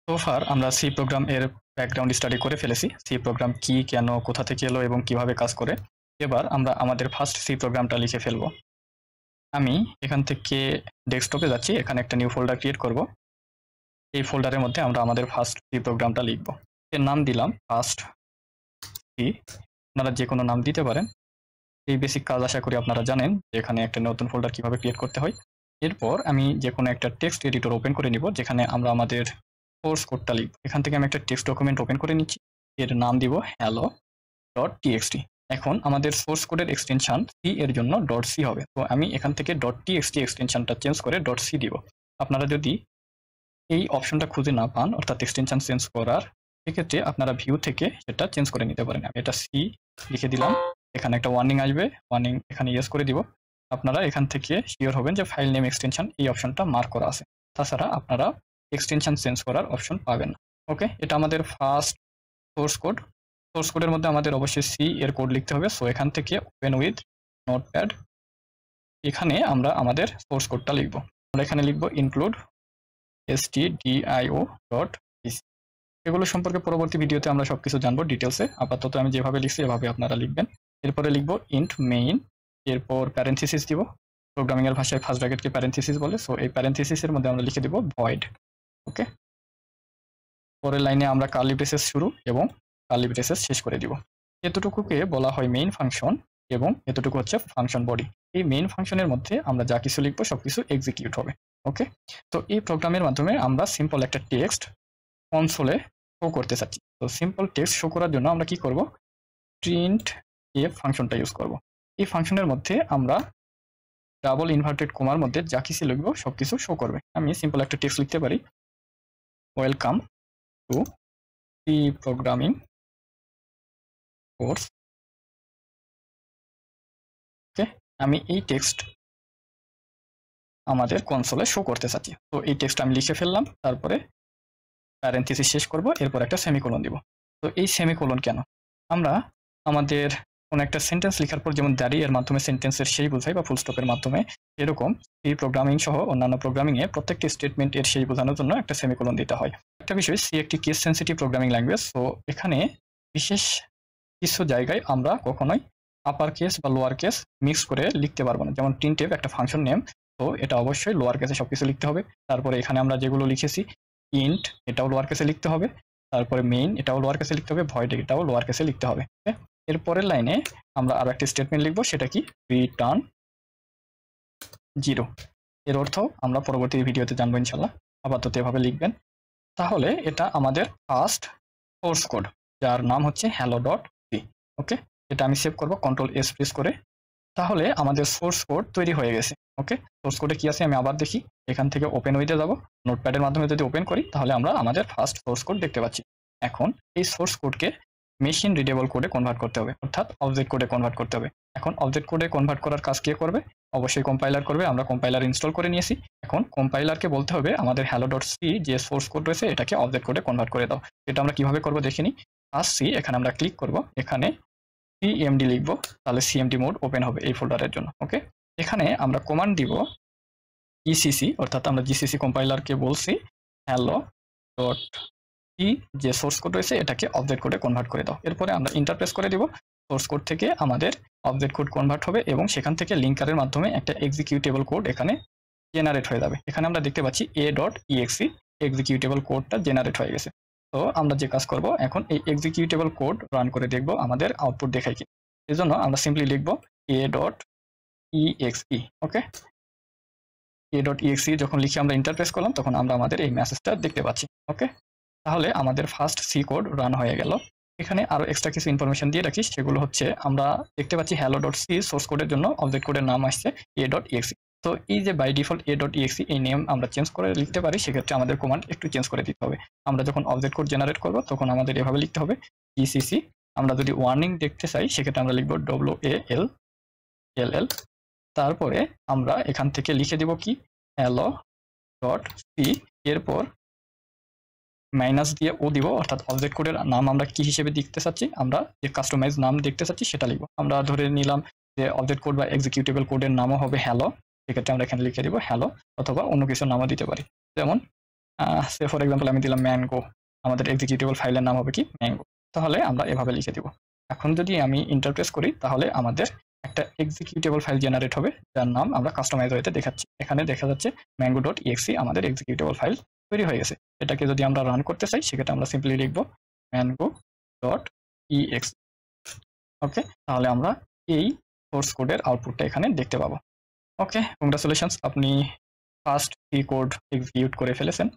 So far আমরা C program এর background study করে ফেলেছি। সি প্রোগ্রাম কি, কেন, কোথা থেকে এলো এবং কিভাবে কাজ করে। এবার আমরা আমাদের ফার্স্ট সি প্রোগ্রামটা লিখে ফেলবো। আমি এখান থেকে ডেস্কটপে যাচ্ছি, এখানে একটা নিউ ফোল্ডার ক্রিয়েট করব। এই ফোল্ডারের মধ্যে আমরা আমাদের ফার্স্ট সি প্রোগ্রামটা লিখব। এর নাম দিলাম ফার্স্ট সি। আপনারা যে কোনো নাম দিতে পারেন। এই বেসিক কাজ আশা করি আপনারা জানেন যে এখানে একটা নতুন ফোল্ডার কিভাবে ক্রিয়েট করতে হয়। এরপর আমি যে কোনো একটা টেক্সট এডিটর ওপেন করে নিব, যেখানে আমরা আমাদের সোর্স কোডটা লিখব। এখান থেকে আমি একটা টেক্সট ডকুমেন্ট ওপেন করে নিচ্ছি। এর নাম দিব hello.txt। এখন আমাদের সোর্স কোডের এক্সটেনশন সি এর জন্য .c হবে। তো আমি এখান থেকে .txt এক্সটেনশনটা চেঞ্জ করে .c দিব। আপনারা যদি এই অপশনটা খুঁজে না পান, অর্থাৎ এক্সটেনশন চেঞ্জ করার, সেক্ষেত্রে আপনারা ভিউ থেকে সেটা চেঞ্জ করে নিতে পারেন। আমি এটা সি লিখে দিলাম। এখানে একটা ওয়ার্নিং আসবে, ওয়ার্নিং এখানে ইয়েস করে দিব। আপনারা এখান থেকে শিওর হবেন যে ফাইল নেম এক্সটেনশন এই অপশনটা মার্ক করা আছে। তাছাড়া আপনারা এক্সটেনশন চেঞ্জ করার অপশন পাবেন না। ওকে, এটা আমাদের ফার্স্ট সোর্স কোড। সোর্স কোডের মধ্যে আমাদের অবশ্যই সি এর কোড লিখতে হবে। সো এখান থেকে ওপেন উইথ নোটপ্যাড, এখানে আমরা আমাদের সোর্স কোডটা লিখব। আমরা এখানে লিখব ইনক্লুড stdio.pc। এগুলো সম্পর্কে পরবর্তী ভিডিওতে আমরা সবকিছু জানবো ডিটেলসে। আপাতত আমি যেভাবে লিখছি এভাবে আপনারা লিখবেন। এরপরে লিখব ইন্ট মেইন, এরপর প্যারেন্থেসিস দিব। প্রোগ্রামিং এর ভাষায় ফার্স্ট ব্র্যাকেটকে প্যারেন্থেসিস বলে। সো এই প্যারেন্থেসিসের মধ্যে আমরা লিখে দেব ভয়েড। ওকে, পরের লাইনে আমরা কার্লি ব্রেসেস শুরু এবং কার্লি ব্রেসেস শেষ করে দিব। এতটুকুকে বলা হয় মেইন ফাংশন এবং এতটুকু হচ্ছে ফাংশন বডি। এই মেইন ফাংশনের মধ্যে আমরা যা কিছু লিখবো সবকিছু এক্সিকিউট হবে। ওকে, তো এই প্রোগ্রামের মাধ্যমে আমরা সিম্পল একটা টেক্সট কনসোলে শো করতে চাচ্ছি। তো সিম্পল টেক্সট শো করার জন্য আমরা কি করব, প্রিন্ট এফ ফাংশনটা ইউজ করব। এই ফাংশনের মধ্যে আমরা ডাবল ইনভার্টেড কমার মধ্যে যা কিছু লিখবো সবকিছু শো করবে। আমি সিম্পল একটা টেক্সট লিখতে পারি, welcome to C programming course. Okay, আমি এই টেক্সট আমাদের কনসোলে শো করতে চাচ্ছি। তো এই টেক্সট আমি লিখে ফেললাম, তারপরে প্যারেন্থেসিস শেষ করব, এরপর একটা সেমিকোলন দিব। তো এই সেমিকোলন কেন? আমরা আমাদের কোনো একটা সেন্টেন্স লেখার পর যেমন দাঁড়িয়ে এর মাধ্যমে সেন্টেন্সের সেই বোঝাই বা ফুল স্টপের মাধ্যমে, এরকম এই প্রোগ্রামিং সহ অন্যান্য প্রোগ্রামিং এ প্রত্যেকটি স্টেটমেন্ট এর সেই বোঝানোর জন্য একটা সেমিকোলন দিতে হয়। একটা বিষয়, সি একটি case sensitive programming language. So এখানে বিশেষ কিছু জায়গায় আমরা কখনোই আপার কেস বা লোয়ার কেস মিক্স করে লিখতে পারবো না। যেমন প্রিন্টএফ একটা ফাংশন নেম, তো এটা অবশ্যই লোয়ার কেসে সবকিছু লিখতে হবে। তারপরে এখানে আমরা যেগুলো লিখেছি, ইন্ট এটাও লোয়ার কেসে লিখতে হবে, তারপরে মেইন এটাও লোয়ার কেসে লিখতে হবে, ভয়েড এটাও লোয়ার কেসে লিখতে হবে। এর পরের লাইনে আমরা আরো একটা স্টেটমেন্ট লিখবো, সেটা কি রিটার্ন 0। এর অর্থ আমরা পরবর্তী ভিডিওতে জানবো ইনশাল্লাহ। আপাতত এভাবে লিখবেন। তাহলে এটা আমাদের ফার্স্ট সোর্স কোড, যার নাম হচ্ছে hello.c। ওকে, এটা আমি সেভ করব কন্ট্রোল এস প্রেস করে। তাহলে আমাদের সোর্স কোড তৈরি হয়ে গেছে। ওকে, সোর্স কোডে কি আছে আমি আবার দেখি। এখান থেকে ওপেন উইথে যাব, নোটপ্যাডের মাধ্যমে যদি ওপেন করি তাহলে আমরা আমাদের ফার্স্ট সোর্স কোড দেখতে পাচ্ছি। এখন এই সোর্স কোডকে মেশিন রিডেবল কোডে কনভার্ট করতে হবে, অর্থাৎ অবজেক্ট কোডে কনভার্ট করতে হবে। এখন অবজেক্ট কোডে কনভার্ট করার কাজ কে করবে? অবশ্যই কম্পাইলার করবে। আমরা কম্পাইলার ইনস্টল করে নিয়েছি। এখন কম্পাইলারকে বলতে হবে আমাদের hello.c যে সোর্স কোড রয়েছে এটাকে অবজেক্ট কোডে কনভার্ট করে দাও। এটা আমরা কিভাবে করবো দেখিনি। ফার্স্ট সি, এখানে আমরা ক্লিক করব, এখানে cmd লিখবো, তাহলে cmd মোড ওপেন হবে এই ফোল্ডারের জন্য। ওকে, এখানে আমরা কমান্ড দিব gcc, অর্থাৎ আমরা gcc কম্পাইলারকে বলছি hello.c যে সোর্স কোড রয়েছে এটাকে অবজেক্ট কোডে কনভার্ট করে দাও। এরপরে আমরা ইন্টারপ্রেস করে দিব, সোর্স কোড থেকে আমাদের অবজেক্ট কোড কনভার্ট হবে এবং সেখান থেকে লিঙ্কারের মাধ্যমে একটা এক্সিকিউটেবল কোড এখানে জেনারেট হয়ে যাবে। এখানে আমরা দেখতে পাচ্ছি a.exe এক্সিকিউটেবল কোডটা জেনারেট হয়ে গেছে। তো আমরা যে কাজ করব, এখন এই এক্সিকিউটেবল কোড রান করে দেখব আমাদের আউটপুট দেখায় কি। এজন্য আমরা সিম্পলি লিখব a.exe। ওকে, a.exe যখন লিখে আমরা ইন্টারপ্রেস করলাম তখন আমরা আমাদের এই মেসেজটা দেখতে পাচ্ছি। ওকে, তাহলে আমাদের ফার্স্ট সি কোড রান হয়ে গেল। এখানে আরো এক্সট্রা কিছু ইনফরমেশন দিয়ে রাখি, সেগুলো হচ্ছে আমরা দেখতে পাচ্ছি hello.c সোর্স কোডের জন্য অবজেক্ট কোডের নাম আসছে a.exe। তো এই যে বাই ডিফল্ট a.exe এই নেম আমরা চেঞ্জ করে লিখতে পারি, সেক্ষেত্রে আমাদের কমান্ড একটু চেঞ্জ করে দিতে হবে। আমরা যখন অবজেক্ট কোড জেনারেট করব তখন আমাদের এভাবে লিখতে হবে gcc। আমরা যদি ওয়ার্নিং দেখতে চাই সেক্ষেত্রে আমরা লিখব wall, তারপরে আমরা এখান থেকে লিখে দিব কি hello.c, এরপর মাইনাস দিয়ে ও দিব, অর্থাৎ অবজেক্ট কোডের নাম আমরা কি হিসেবে দেখতে চাচ্ছি, আমরা যে কাস্টমাইজ নাম দেখতে চাচ্ছি সেটা লিখব। আমরা ধরে নিলাম যে অবজেক্ট কোড বা এক্সিকিউটেবল কোডের নামও হবে হ্যালো, সেক্ষেত্রে আমরা এখানে লিখে দিব হ্যালো, অথবা অন্য কিছু নামও দিতে পারি, যেমন সে ফর এক্সাম্পল আমি দিলাম ম্যাঙ্গো, আমাদের এক্সিকিউটেবল ফাইলের নাম হবে কি ম্যাঙ্গো। তাহলে আমরা এভাবে লিখে দিব। এখন যদি আমি ইন্টারপ্রেস করি তাহলে আমাদের একটা এক্সিকিউটেবল ফাইল জেনারেট হবে যার নাম আমরা কাস্টমাইজ ওয়েতে দেখাচ্ছি। এখানে দেখা যাচ্ছে ম্যাঙ্গো.exe আমাদের এক্সিকিউটেবল ফাইল তৈরি হয়ে গেছে। এটাকে যদি আমরা রান করতে চাই সেক্ষেত্রে আমরা সিম্পলি লিখব ম্যাঙ্গো.exe। ওকে, তাহলে আমরা এই সোর্স কোডের আউটপুটটা এখানে দেখতে পাবো। ওকে, কংগ্রাচুলেশনস, আপনি ফার্স্ট সি কোড এক্সিকিউট করে ফেলেছেন।